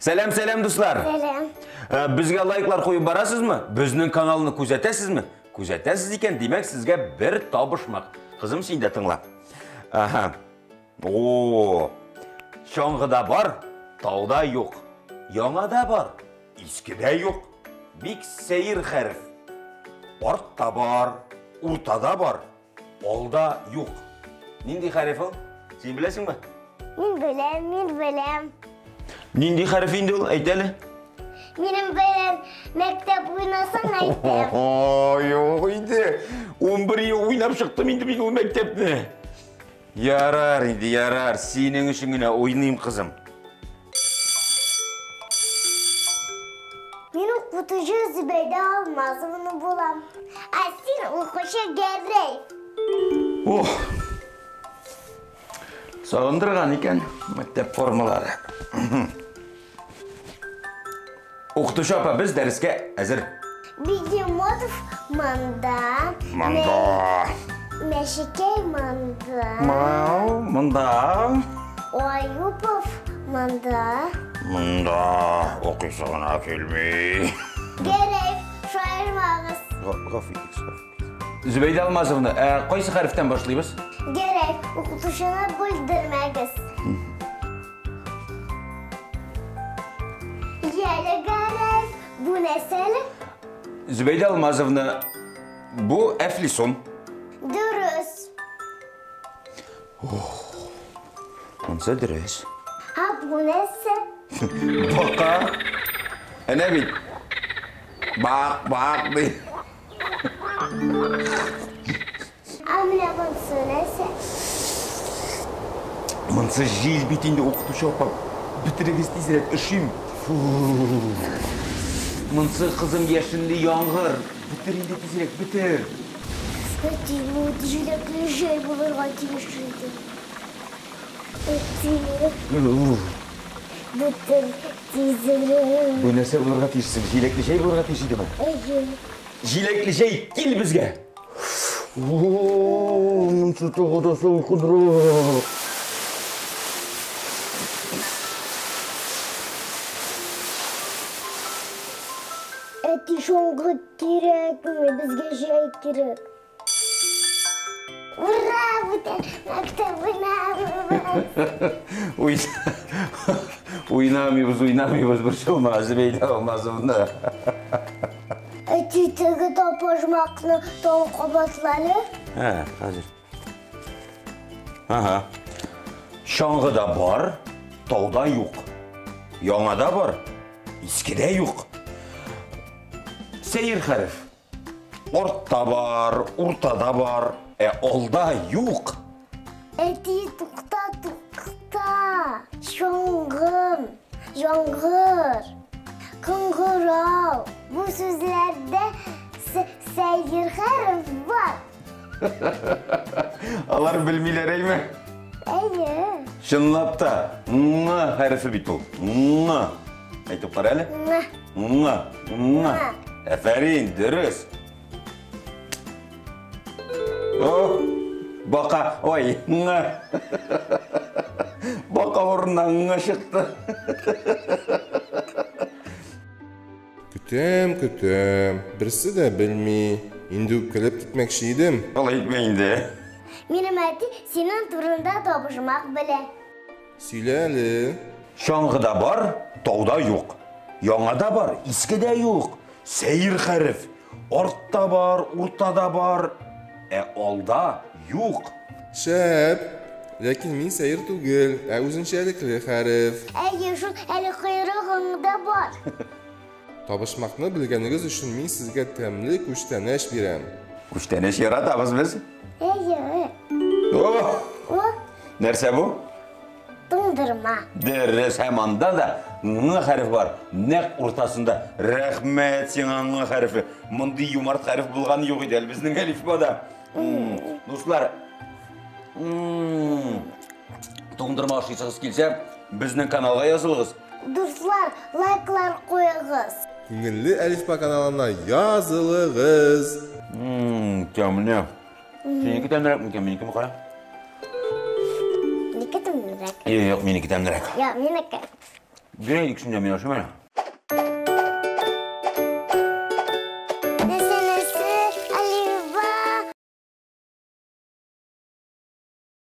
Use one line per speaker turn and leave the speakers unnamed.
Selam dostlar.
Selam.
Bizge like'lar koyup barasız mı? Bizning kanalını күзәтәсез mi? Күзәтәсез икән, демәк сезгә бер табышмак. Кызым, син дә тыңла. Шаңгыда бар, тауда юк. Яңада бар, искедә юк. Бик сәйер хәреф. Артта бар, уртада бар, алда юк. Нинди хәреф ул? Син беләсеңме?
Мин беләм.
Нинди хәреф инде ул? Әйт әле.
Минем белән мәктәп уйнасаң әйтәм.
Юк инде. 11 ел уйнап чыктым инде мин ул мәктәпне. Ярар инде, ярар. Синең өчен генә уйныйм, кызым.
Мин укытучы Зөбәйдә Алмазовна булам. Ә син укучы Гәрәй.
Сагындырган икән мәктәп формалары. Укытучы апа, без дәрескә әзер.
Бигемотов манда. Мәшикәй манда.
Мында.
Аюпов манда.
Мында оқисығына келмей.
Гәрәй, шайырмагыз.
Зөбәйдә Алмазовна, кайсы хәрефтән башлыйбыз?
Гәрәй, укытучыны бүлдермәгез. Яле Гәрәй, бу нәрсәле?
Зөбәйдә Алмазовна, бу әфлисон.
Дөрес.
Монсы дөрес.
Бу нәрсә?
Бака. Әнә бит. Бак ди.
Менә монсы нәрсә?
Монсы җил бит инде, укытучы апа. Бетерегез тизрәк, өшим. Монсы кызым яшенле яңгыр. Битер инде тизрәк, битер.
Статиму җиләкле җәй булырга тиеш иде. Битер тизрәк.
Бу нәрсә булырга тиешсең? Җиләкле җәй булырга тиеш идеме? Җиләкле җәй, кил безгә. Монсы тагы да салкынрак.
Әти шоңгы кирәкме? Безгә җәй кирәк. Ура! Бүтән мәктәп
Уйнамыйбыз, борчылма, Зөбәйдә Алмазовна.
Әти теге тапажмакны тагы кабатлары?
Хәзер. Шаңгыда бар, тауда юк. Яңада бар, искедә юк. Сәйер хәреф. Артта бар, уртада бар, алда юк.
Әти, тукта. Шоңгым, яңгыр, кыңгырау. Бу сүзләрдә сәйер хәреф бар.
Алар белмиләр әйме?
Әйе.
Чынлап та, хәрефе бит ул. Әйтеп кара әле. Әфәрин, дөрес. Бака, ой, Бака орнынан чыкты.
Көтем, бірсі де білмей, инде кіліп китмәкші едім.
Ол әйтмә инде.
Минем әти синең турында табышмак белә.
Сөйлә әле.
Шаңгыда бар, тауда юк. Яңада бар, искедә юк. Сәйер хәреф. Артта бар, уртада бар, алда юк.
Шәп, ләкин мин сәйір түгел, үзенчәлекле хәреф.
Әйе, шул әле койрыгыңда бар.
Табышмакны белгәнегез өчен мин сезгә тәмле күчтәнәш бирәм.
Күчтәнәш яратабыз без.
Әйе.
Нәрсә бу?
Туңдырма.
Дөрес, һәм анда да хәреф бар. Нәкъ уртасында. Рәхмәт сиңа хәрефе. Мондый юмарт хәреф булган юк иде безнең әлифбада. Дуслар, туңдырма ашыйсығыз келсе, безнең каналга язылыгыз.
Дуслар, лайклар куягыз.
Күңелле әлифба каналына язылыгыз.
Тәмле. Синеке тәмлерәк микән? Минеке кара?
Минеке тәмлерәк.
Юк, минеке тәмлерәк.
Минеке.
Bireylik şimdi ben yaşam